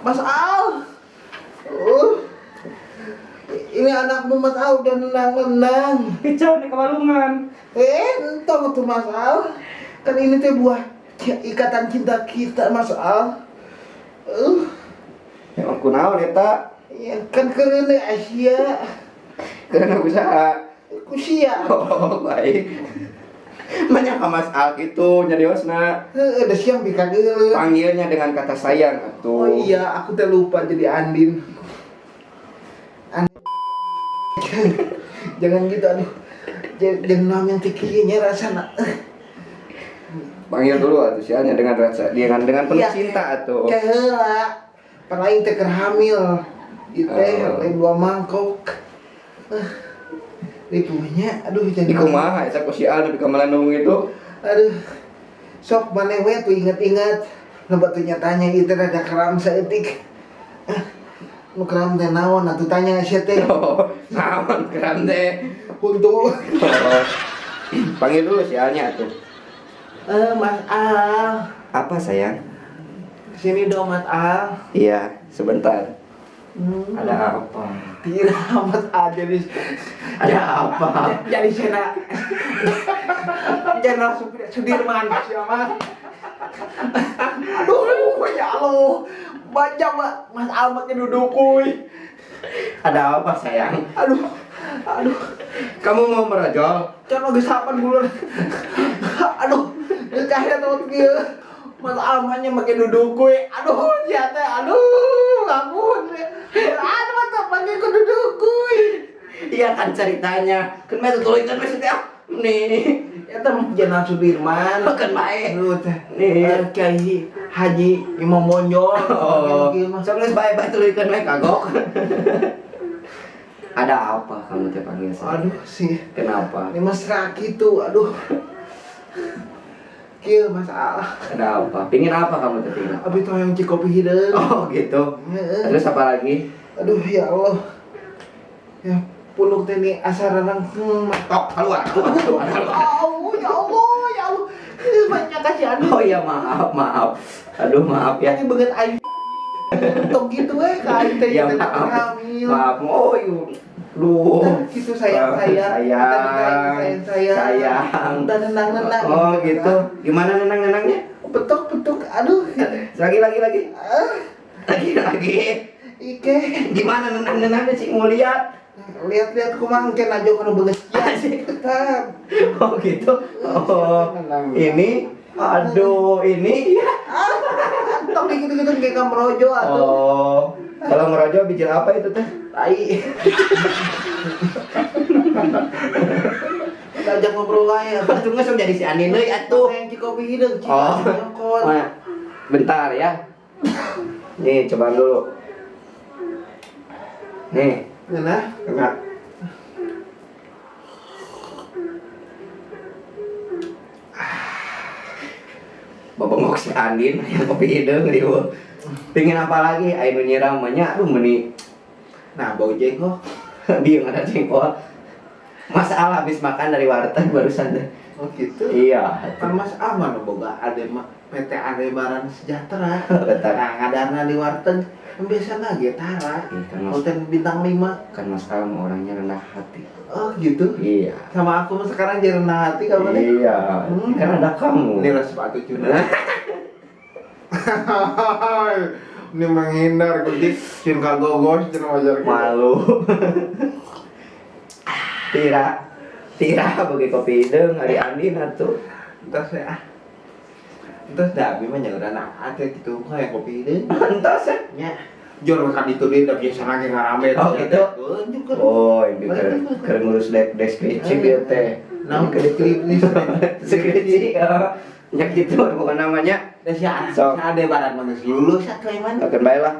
Mas Al. Ini anakmu Mas Al udah nendang-nendang. Kicau nih kewarungan. Entong tuh Mas Al. Kan ini teh buah ikatan cinta kita Mas Al. Ya aku naon eta. Ya kan keren deh Asia. Karena usaha. Kusia. Oh, baik. Menyapa Mas Al gitu nyariosna. Ada siang bika geuleuh. Panggilnya dengan kata sayang atuh. Oh iya, aku teh lupa jadi Andin. Jangan gitu aduh. Jangan namanya tikinya rasana. Panggil dulu atuh sialnya dengan rasa dengan penuh cinta atuh. Kayak heula. Palaing teh keur hamil. Ieu teh lain 2 mangkok. Ripunya, aduh jadi Di kumaha eta ku si Al nepi ka melandung itu. Aduh. Sok maneh we tuh inget-inget. Loba tuh nyatanya ieu teh rada keram saeutik. Nu keram teh naon atuh tanya sia teh. Oh, naon keram teh. Untuk Panggil dulu si Alnya atuh. Mas Al. Apa sayang? Sini dong Mas Al. Iya, sebentar. Ada apa? Tidak Mas Al jadi Ada apa? jadi sena Jenderal Sudirman siapa? Aduh ya Allah. Baca Mas Al makin duduk kuy. Ada apa sayang? Aduh. Kamu mau merajol? Can geus sapan bulan. Aduh, geus kahya tuh kieu. Mas Almanya makin duduk kuy. Aduh, sia teh. Aduh, ampun. Aduh, mata makin duduk kuy. Iya kan ceritanya. Kan mah tutulikeun we teh. Nih, Eta mah Jenderal Sudirman. kan bae. Aduh teh. Nih. Kiai Haji Imam Monjol. Oh, sok geus bae tulikeun we kagok. Ada apa kamu teh panggil saya? Aduh sih. Kenapa? Ini mesra gitu. Aduh. Kieu Mas Al. Ada apa? Pingin apa kamu teh pingin? Abi toyong cikopi hideung. Oh gitu. Heeh. Terus apa lagi? Aduh ya Allah. Ya puluk teh ni asa rarang Oh, keluar. Oh ya Allah, ya Allah. Banyak kasihan. Oh iya maaf. Aduh maaf ya. Ini banget aing. Tok gitu we ka aing teh Ya teh maaf. hamil. Maaf. Oh iya. Duh. Gitu sayang. Sayang. Dan nenang-nenang. Oh gitu. Gimana nenang-nenangnya? Petok. Aduh. Lagi. Lagi. Ike. Gimana nenang-nenangnya sih mau lihat? Lihat kumaha engke najo kana beungeus Asik. tetap. Oh gitu. Oh. Ini. Aduh, ini ya. Tok dikit-dikit kayak kamrojo atuh. Oh. Kalau ngerojo bijil apa itu teh? Tai. Ngajak ngobrol wae atuh. Atuh geus jadi si Andin deui atuh. Yang cikopi hideung Oh. nyokot. Bentar ya. Nih, coba dulu. Nih, Nah, kena. Bobongok si Andin yang kopi hideung riweuh. Pingin apa lagi? Aya nu nyiram mah nya aduh meuni. nah bau jengkol. Biung ada jengkol. Mas Al habis makan dari warteg barusan teh. Oh gitu. Iya. Kan Mas Aman boga ade PT Adebaran Sejahtera. Betul. Nah, ngadarna di warteg biasa ge tara. Iya, kan Mas. Hotel bintang 5. Kan Mas Al mah orangnya rendah hati. Oh gitu. Iya. Sama aku mah sekarang jadi rendah hati kamu nih. Iya. Kan ada kamu. Ini lah sepatu cuna. Ini menghindar kudik cin kagogos cin wajar Malu. Tira bagi kopi hideung hari Andin atuh. Entos ya. Entos da abi mah nya urang ate kitu kayak kopi deui. Entos ya. Nya. Jor kan itu dia da biasa lagi ngarame. Oh, gitu? Juga. Oh, ini keur ngurus deskripsi dia teh. Nah, Skripsi. Nya gitu bukan namanya. Da si Sok. Adebaran mah geus lulus atuh iman. Akan bae lah.